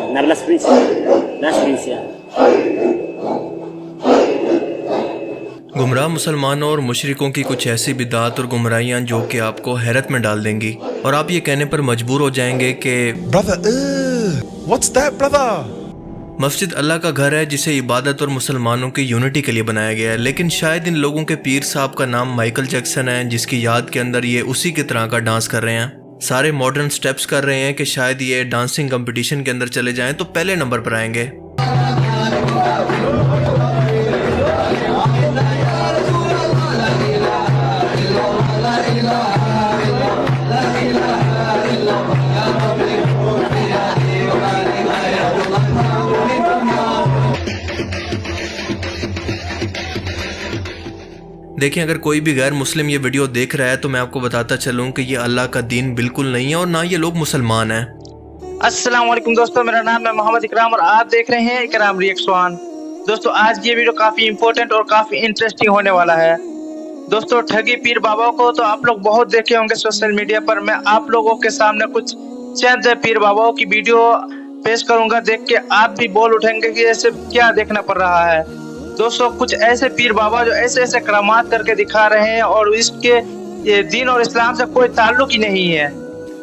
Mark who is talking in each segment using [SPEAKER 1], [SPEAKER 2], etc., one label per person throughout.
[SPEAKER 1] Narlas Frisia, Nas Frisia.
[SPEAKER 2] गुमराह मुसलमानों और मुशरिकों की कुछ ऐसी बिदात और गुमराहियाँ जो कि आपको हैरत में डाल देंगी और आप ये कहने पर मजबूर हो जाएंगे कि
[SPEAKER 3] Brother, what's that, brother?
[SPEAKER 2] मस्जिद अल्लाह का घर है जिसे इबादत और मुसलमानों की यूनिटी के लिए बनाया गया है, लेकिन शायद इन लोगों के पीर साहब का नाम माइकल जैक्सन है जिसकी याद के अंदर ये उसी की तरह का डांस कर रहे हैं, सारे मॉडर्न स्टेप्स कर रहे हैं कि शायद ये डांसिंग कंपटीशन के अंदर चले जाएं तो पहले नंबर पर आएंगे। देखिए, अगर कोई भी गैर मुस्लिम ये वीडियो देख रहा है तो मैं आपको बताता चलूं कि ये अल्लाह का दीन बिल्कुल नहीं है और ना ये लोग मुसलमान हैं।
[SPEAKER 4] अस्सलाम वालेकुम दोस्तों, मेरा नाम है मोहम्मद इकराम और आप देख रहे हैं इकराम रिएक्ट्स वन। दोस्तों, आज ये वीडियो काफी इंपॉर्टेंट और काफी इंटरेस्टिंग होने वाला है। दोस्तों, ठगी पीर बाबा को तो आप लोग बहुत देखे होंगे सोशल मीडिया पर। मैं आप लोगों के सामने कुछ चंद पीर बाबाओं की वीडियो पेश करूंगा, देख के आप भी बोल उठेंगे कि ऐसे क्या देखना पड़ रहा है। दोस्तों, कुछ ऐसे पीर बाबा जो ऐसे ऐसे करामात करके दिखा रहे हैं और इसके ये दीन और इस्लाम से कोई ताल्लुक ही नहीं है।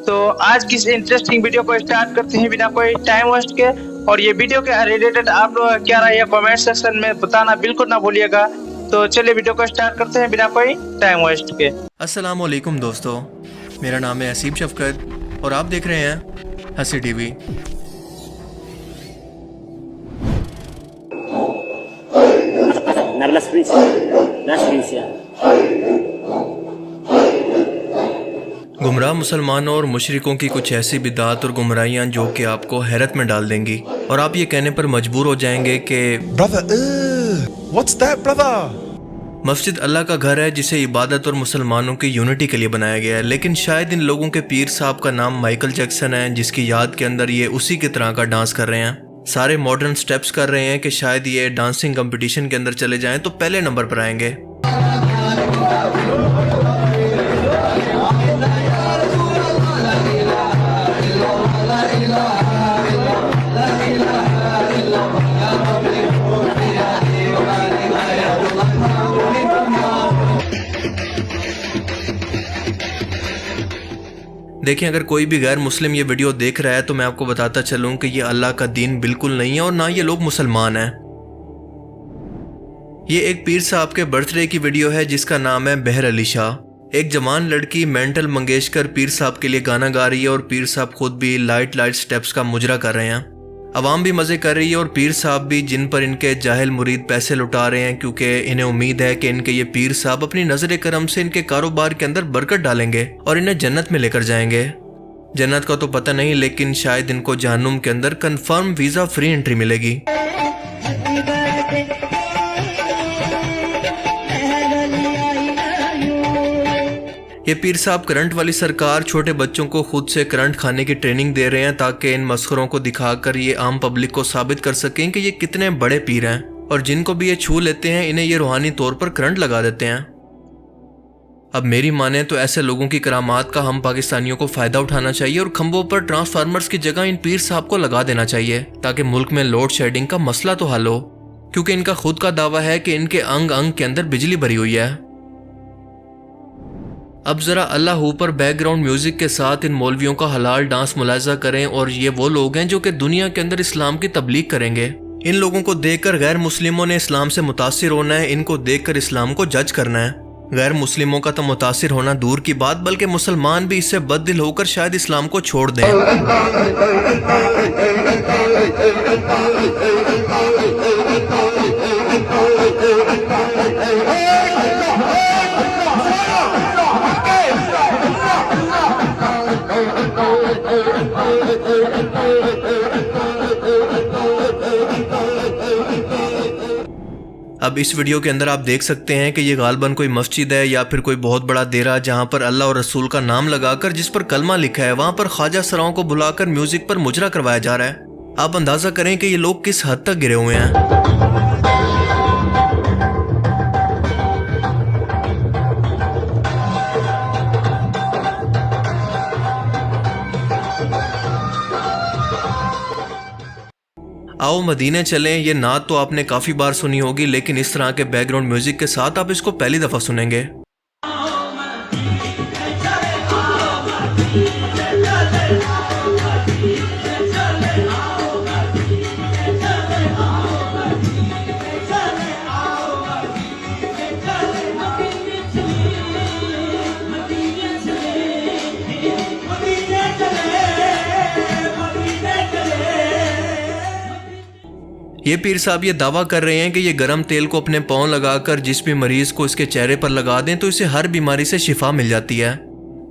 [SPEAKER 4] तो आज की इस इंटरेस्टिंग वीडियो को स्टार्ट करते हैं बिना कोई टाइम वेस्ट के। और ये वीडियो के रिलेटेड आप लोग क्या रहा है कमेंट सेक्शन में बताना बिल्कुल ना भूलिएगा। तो चलिए वीडियो को स्टार्ट करते हैं बिना कोई टाइम वेस्ट के।
[SPEAKER 2] अस्सलाम वालेकुम दोस्तों, मेरा नाम है हसीब शफकत और आप देख रहे हैं हसी TV.
[SPEAKER 1] Narlas Frisia, Nas Frisia.
[SPEAKER 2] गुमराह मुसलमानों और मुशरिकों की कुछ ऐसी बिदात और गुमराहियाँ जो कि आपको हैरत में डाल देंगी और आप ये कहने पर मजबूर हो जाएंगे कि
[SPEAKER 3] Brother, what's that, brother?
[SPEAKER 2] मस्जिद अल्लाह का घर है जिसे इबादत और मुसलमानों की यूनिटी के लिए बनाया गया है, लेकिन शायद इन लोगों के पीर साहब का नाम माइकल जैक्सन है जिसकी याद के अंदर ये उसी की तरह का डांस कर रहे हैं, सारे मॉडर्न स्टेप्स कर रहे हैं कि शायद ये डांसिंग कंपटीशन के अंदर चले जाएं तो पहले नंबर पर आएंगे। देखिए, अगर कोई भी गैर मुस्लिम ये वीडियो देख रहा है तो मैं आपको बताता चलूं कि ये अल्लाह का दीन बिल्कुल नहीं है और ना ये लोग मुसलमान हैं। ये एक पीर साहब के बर्थडे की वीडियो है जिसका नाम है बहर अली शाह। एक जवान लड़की मेंटल मंगेशकर पीर साहब के लिए गाना गा रही है और पीर साहब खुद भी लाइट स्टेप्स का मुजरा कर रहे हैं। अवाम भी मजे कर रही है और पीर साहब भी, जिन पर इनके जाहिल मुरीद पैसे लुटा रहे हैं क्योंकि इन्हें उम्मीद है कि इनके ये पीर साहब अपनी नजर करम से इनके कारोबार के अंदर बरकत डालेंगे और इन्हें जन्नत में लेकर जाएंगे। जन्नत का तो पता नहीं, लेकिन शायद इनको जहन्नुम के अंदर कंफर्म वीजा फ्री एंट्री मिलेगी। ये पीर साहब करंट वाली सरकार छोटे बच्चों को खुद से करंट खाने की ट्रेनिंग दे रहे हैं ताकि इन मस्खरों को दिखाकर ये आम पब्लिक को साबित कर सकें कि ये कितने बड़े पीर हैं और जिनको भी ये छू लेते हैं इन्हें ये रूहानी तौर पर करंट लगा देते हैं। अब मेरी माने तो ऐसे लोगों की करामात का हम पाकिस्तानियों को फायदा उठाना चाहिए और खंभों पर ट्रांसफार्मर्स की जगह इन पीर साहब को लगा देना चाहिए ताकि मुल्क में लोड शेडिंग का मसला तो हल हो, क्योंकि इनका खुद का दावा है कि इनके अंग अंग के अंदर बिजली भरी हुई है। अब जरा अल्लाह ऊपर बैकग्राउंड म्यूजिक के साथ इन मौलवियों का हलाल डांस मुलाजा करें और ये वो लोग हैं जो कि दुनिया के अंदर इस्लाम की तबलीग करेंगे। इन लोगों को देखकर गैर मुस्लिमों ने इस्लाम से मुतासिर होना है, इनको देखकर इस्लाम को जज करना है। गैर मुस्लिमों का तो मुतासिर होना दूर की बात, बल्कि मुसलमान भी इससे बददिल होकर शायद इस्लाम को छोड़ दें। अब इस वीडियो के अंदर आप देख सकते हैं कि ये गालबन कोई मस्जिद है या फिर कोई बहुत बड़ा देरा जहां पर अल्लाह और रसूल का नाम लगाकर जिस पर कलमा लिखा है वहां पर ख्वाजा सराओं को बुलाकर म्यूजिक पर मुजरा करवाया जा रहा है। आप अंदाजा करें कि ये लोग किस हद तक गिरे हुए हैं। आओ मदीने चलें ये नात तो आपने काफ़ी बार सुनी होगी, लेकिन इस तरह के बैकग्राउंड म्यूजिक के साथ आप इसको पहली दफ़ा सुनेंगे। ये पीर साहब ये दावा कर रहे हैं कि ये गरम तेल को अपने पाँव लगाकर जिस भी मरीज को इसके चेहरे पर लगा दें तो इसे हर बीमारी से शिफा मिल जाती है।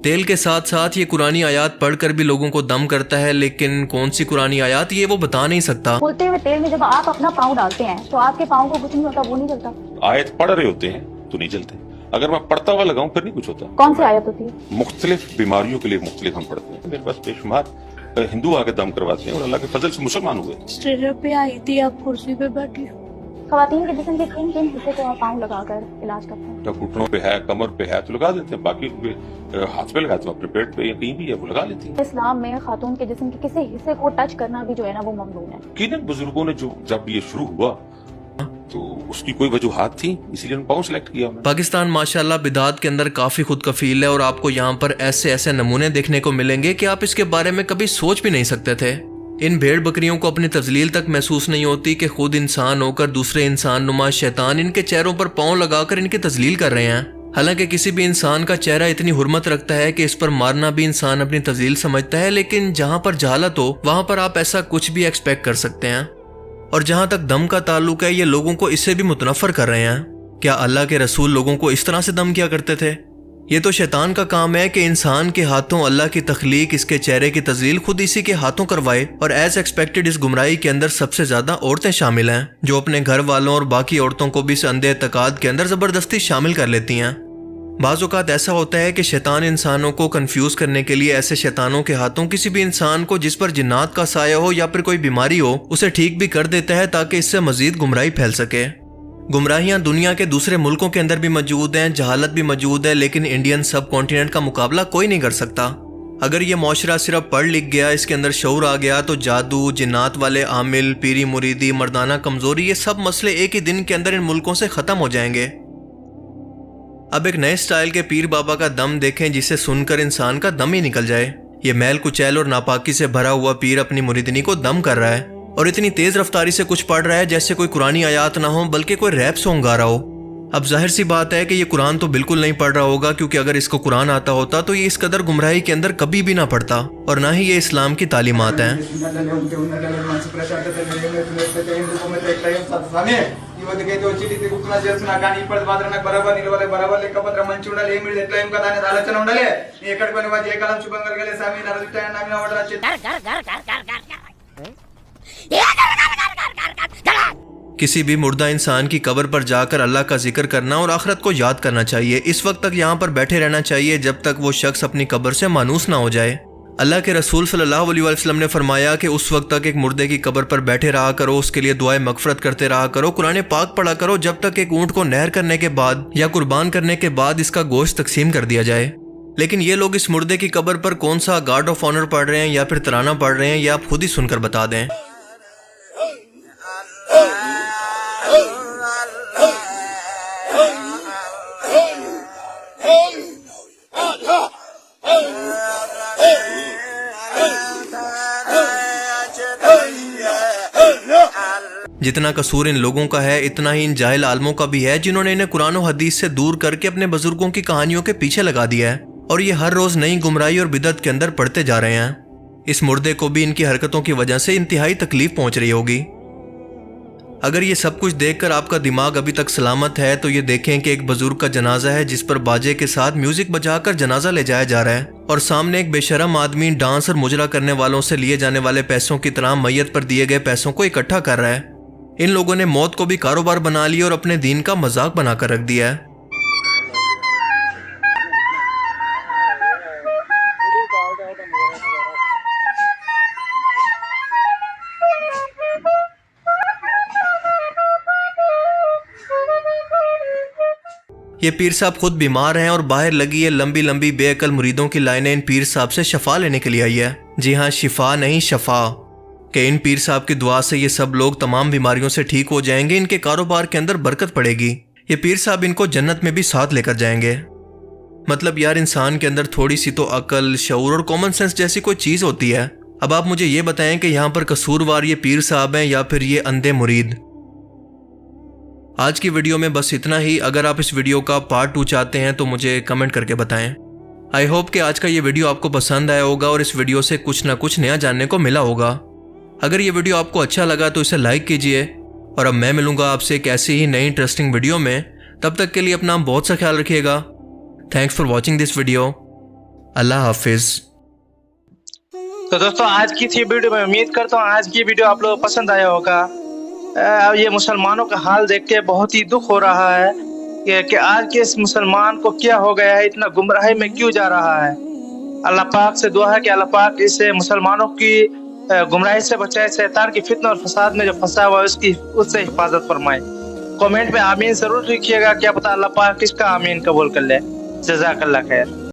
[SPEAKER 2] तेल के साथ साथ ये कुरानी आयात पढ़कर भी लोगों को दम करता है, लेकिन कौन सी कुरानी आयात ये वो बता नहीं सकता।
[SPEAKER 5] खोलते हुए तेल में जब आप अपना पाँव डालते हैं तो आपके पाँव को कुछ नहीं होता, वो नहीं जलता।
[SPEAKER 6] आयत पढ़ रहे होते हैं तो नहीं जलते, अगर मैं पढ़ता हुआ लगाऊं फिर नहीं कुछ होता।
[SPEAKER 5] कौन सी आयत होती है?
[SPEAKER 6] मुख्तलिफ बीमारियों के लिए मुख्तलिफ हम पढ़ते हैं। मेरे पास बेशुमार हिंदू आके दम करवाते हैं और अल्लाह के फजल से मुसलमान हुए।
[SPEAKER 7] स्टेज पे आई थी, आप कुर्सी पे बैठी।
[SPEAKER 5] खवातीन के जिस्म के किन किन हिस्से को आप पाँव लगाकर इलाज करते हैं?
[SPEAKER 6] जब घुटनों पे है, कमर पे है तो लगा देते हैं, बाकी हाथ पे लगाते हैं, अपने पेट पे या कहीं भी है वो लगा लेती है।
[SPEAKER 5] इस्लाम में खातून के जिस्म के किसी हिस्से को टच करना भी जो है ना वो ममनू है।
[SPEAKER 6] किन बुजुर्गों ने जो जब ये शुरू हुआ तो उसकी कोई वजूहात थी, इसीलिए उन्होंने पाँव सेलेक्ट किया।
[SPEAKER 2] पाकिस्तान माशाल्लाह बिदात के अंदर काफ़ी खुद कफील है और आपको यहाँ पर ऐसे ऐसे नमूने देखने को मिलेंगे कि आप इसके बारे में कभी सोच भी नहीं सकते थे। इन भेड़ बकरियों को अपनी तजलील तक महसूस नहीं होती कि खुद इंसान होकर दूसरे इंसान नुमा शैतान इनके चेहरों पर पाँव लगाकर इनकी तजलील कर रहे हैं। हालांकि किसी भी इंसान का चेहरा इतनी हुर्मत रखता है कि इस पर मारना भी इंसान अपनी तजलील समझता है, लेकिन जहाँ पर जहालत हो वहाँ पर आप ऐसा कुछ भी एक्सपेक्ट कर सकते हैं। और जहाँ तक दम का ताल्लुक है ये लोगों को इससे भी मुतनफर कर रहे हैं। क्या अल्लाह के रसूल लोगों को इस तरह से दम किया करते थे? ये तो शैतान का काम है कि इंसान के हाथों अल्लाह की तख्लीक इसके चेहरे की तजलील खुद इसी के हाथों करवाए। और एज एक्सपेक्टेड इस गुमराही के अंदर सबसे ज्यादा औरतें शामिल हैं, जो अपने घर वालों और बाकी औरतों को भी इस अंधे एतकाद के अंदर जबरदस्ती शामिल कर लेती हैं। बाज़ औक़ात ऐसा होता है कि शैतान इंसानों को कंफ्यूज करने के लिए ऐसे शैतानों के हाथों किसी भी इंसान को जिस पर जिन्नात का साया हो या फिर कोई बीमारी हो उसे ठीक भी कर देता है ताकि इससे मजीद गुमराही फैल सके। गुमराहियाँ दुनिया के दूसरे मुल्कों के अंदर भी मौजूद हैं, जहालत भी मौजूद है, लेकिन इंडियन सब कॉन्टिनेंट का मुकाबला कोई नहीं कर सकता। अगर ये माशरा सिर्फ पढ़ लिख गया, इसके अंदर शऊर आ गया तो जादू, जिन्नात वाले आमिल, पीरी मुरीदी, मर्दाना कमजोरी ये सब मसले एक ही दिन के अंदर इन मुल्कों से ख़त्म हो जाएंगे। अब एक नए स्टाइल के पीर बाबा का दम देखें जिसे सुनकर इंसान का दम ही निकल जाए। ये मैल कुचैल और नापाकी से भरा हुआ पीर अपनी मुरीदनी को दम कर रहा है और इतनी तेज रफ्तारी से कुछ पढ़ रहा है जैसे कोई कुरानी आयात ना हो बल्कि कोई रैप सॉन्ग गा रहा हो। अब जाहिर सी बात है कि ये कुरान तो बिल्कुल नहीं पढ़ रहा होगा, क्योंकि अगर इसको कुरान आता होता तो ये इस कदर गुमराही के अंदर कभी भी ना पढ़ता और ना ही ये इस्लाम की तालीमात हैं।
[SPEAKER 8] ಇವತ್ತಿಗೆ ಚಿಟಿತಿ ಗುಪ್ತನ చేస్తున్న కానీ ఇప్పటి మాత్రం నాకు బరాబర్ లేకపోతే మంచి ఉండాలి ఏమి ఎట్లా ఏం కదా అనేది ఆలోచన ఉండాలి నీ ఎక్కడికి పోయినా ఏ కాలం శుభం కలగలే స్వామి నరదిట్టాయ నమ్మిన వాడు
[SPEAKER 2] किसी भी मुर्दा इंसान की कब्र पर जाकर अल्लाह का जिक्र करना और आखिरत को याद करना चाहिए। इस वक्त तक यहाँ पर बैठे रहना चाहिए जब तक वो शख्स अपनी कब्र से मानूस ना हो जाए। अल्लाह के रसूल सल्लल्लाहु अलैहि वसल्लम ने फरमाया कि उस वक्त तक एक मुर्दे की कब्र पर बैठे रहा करो, उसके लिए दुआए मगफरत करते रहा करो, कुरान पाक पढ़ा करो जब तक एक ऊँट को नहर करने के बाद या कुर्बान करने के बाद इसका गोश्त तकसीम कर दिया जाए। लेकिन ये लोग इस मुर्दे की कब्र पर कौन सा गार्ड ऑफ ऑनर पढ़ रहे हैं या फिर तराना पढ़ रहे हैं, ये आप खुद ही सुनकर बता दें। जितना कसूर इन लोगों का है इतना ही इन जाहिल आलमों का भी है जिन्होंने इन्हें कुरान और हदीस से दूर करके अपने बुजुर्गों की कहानियों के पीछे लगा दिया है और ये हर रोज नई गुमराही और बिदअत के अंदर पड़ते जा रहे हैं। इस मुर्दे को भी इनकी हरकतों की वजह से इंतहाई तकलीफ पहुंच रही होगी। अगर ये सब कुछ देखकर आपका दिमाग अभी तक सलामत है तो ये देखें कि एक बुजुर्ग का जनाजा है जिस पर बाजे के साथ म्यूजिक बजाकर जनाजा ले जाया जा रहा है और सामने एक बेशरम आदमी डांस और मुजरा करने वालों से लिए जाने वाले पैसों की तरह मैयत पर दिए गए पैसों को इकट्ठा कर रहा है। इन लोगों ने मौत को भी कारोबार बना लिया और अपने दीन का मजाक बनाकर रख दिया है। ये पीर साहब खुद बीमार हैं और बाहर लगी ये लंबी लंबी बेअकल मुरीदों की लाइनें इन पीर साहब से शफा लेने के लिए आई है। जी हाँ, शिफा नहीं शफा। कि इन पीर साहब की दुआ से ये सब लोग तमाम बीमारियों से ठीक हो जाएंगे, इनके कारोबार के अंदर बरकत पड़ेगी, ये पीर साहब इनको जन्नत में भी साथ लेकर जाएंगे। मतलब यार, इंसान के अंदर थोड़ी सी तो अकल, शऊर और कॉमन सेंस जैसी कोई चीज़ होती है। अब आप मुझे ये बताएं कि यहाँ पर कसूरवार ये पीर साहब हैं या फिर ये अंधे मुरीद। आज की वीडियो में बस इतना ही। अगर आप इस वीडियो का पार्ट 2 चाहते हैं तो मुझे कमेंट करके बताएं। आई होप कि आज का ये वीडियो आपको पसंद आया होगा और इस वीडियो से कुछ ना कुछ नया जानने को मिला होगा। अगर ये वीडियो आपको अच्छा लगा तो इसे लाइक कीजिए और अब मैं मिलूंगा आपसे एक ऐसी ही नई इंटरेस्टिंग वीडियो में। तब तक के लिए अपना बहुत सा ख्याल रखिएगा। Thanks for watching this video. अल्लाह हाफिज।
[SPEAKER 4] तो दोस्तों, आज की थी वीडियो में उम्मीद करता हूँ आज की वीडियो आप लोगों को पसंद आया होगा। अब ये मुसलमानों का हाल देख के बहुत ही दुख हो रहा है कि आज के इस मुसलमान को क्या हो गया है, इतना गुमराही में क्यों जा रहा है। अल्लाह पाक से दुआ है कि अल्लाह पाक इस मुसलमानों की गुमराही से बचाए, शैतान की फितना और फसाद में जो फंसा हुआ है उससे हिफाजत फरमाए। कमेंट में आमीन जरूर लिखिएगा, क्या पता अल्लाह पाक किसका आमीन कबूल कर ले। जज़ाकल्लाह खैर।